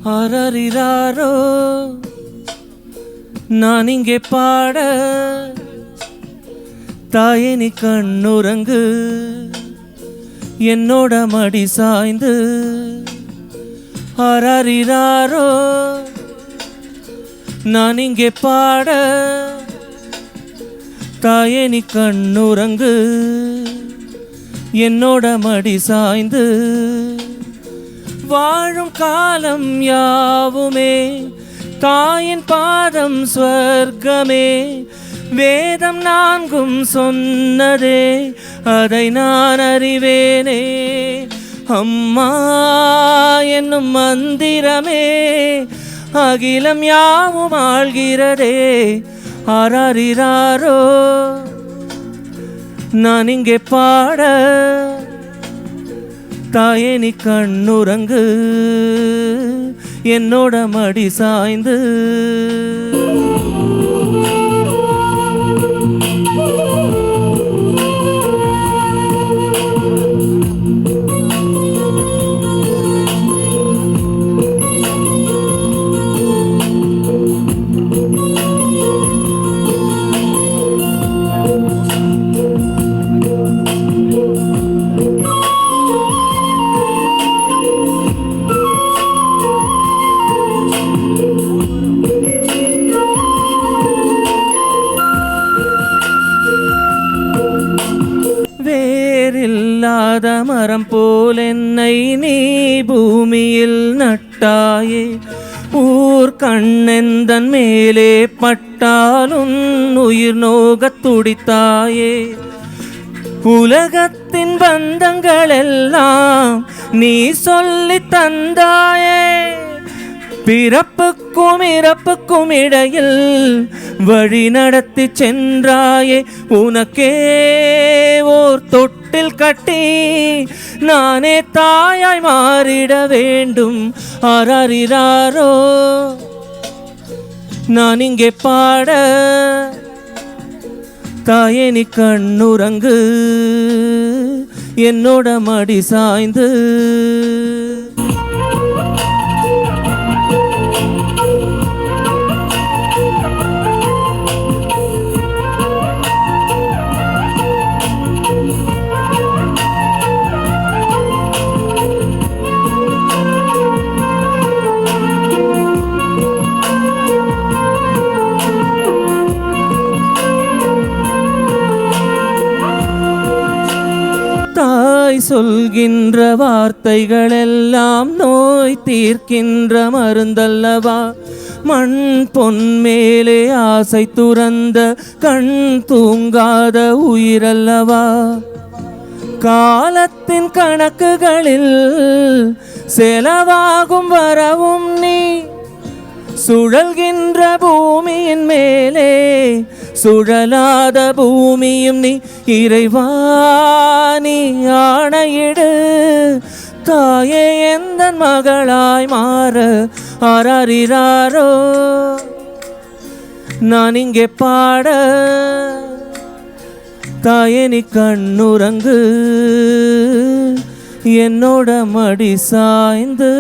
அரறிறாரோ நான் இங்கே பாட, தாயே நீ கண்ணுறங்கு என்னோட மடி சாய்ந்து. அரறிறாரோ நான் இங்கே பாட, தாயே நீ கண்ணுறங்கு என்னோட மடி சாய்ந்து. வாழும் காலம் யாவுமே தாயின் பாதம் ஸ்வர்க்கமே, வேதம் நான்கும் சொன்னதே அதை நான் அறிவேனே. அம்மா என்னும் மந்திரமே அகிலம் யாவும் ஆள்கிறதே. அரறிறாரோ நான் இங்கே பாட, தாயே நீ கண்ணுறங்கு என்னோட மடி சாய்ந்து. வேறில்லாத மரம் போல் என்னை நீ பூமியில் நட்டாயே. ஊர் கண்ணெந்தன் மேலே பட்டாலும் உயிர் நோகத் துடித்தாயே. உலகத்தின் பந்தங்கள் எல்லாம் நீ சொல்லி தந்தாயே. பிறப்புக்கும் இறப்புக்கும் இடையில் வழி நடத்தி சென்றாயே. உனக்கே ஓர் தொட்டில் கட்டி நானே தாயாய் மாறிட வேண்டும். அரறிறாரோ நான் இங்கே பாட, தாயே நீ கண்ணுறங்கு என்னோட மடி சாய்ந்து. தாய் சொல்கின்ற வார்த்தைகள் எல்லாம் நோய் தீர்க்கின்ற மருந்தல்லவா. மண் பொன் மேலே ஆசை துறந்த கண் தூங்காத உயிரல்லவா. காலத்தின் கணக்குகளில் செலவாகும் வரவும் நீ, சுழல்கின்ற பூமியின் மேலே சுழலாத பூமியும் நீ. இறைவா நீ ஆணையிடு, தாயே எந்த மகளாய் மாற. அரறிறாரோ நான் இங்கே பாட, தாயே நீ கண்ணுறங்கு என்னோட மடி சாய்ந்து.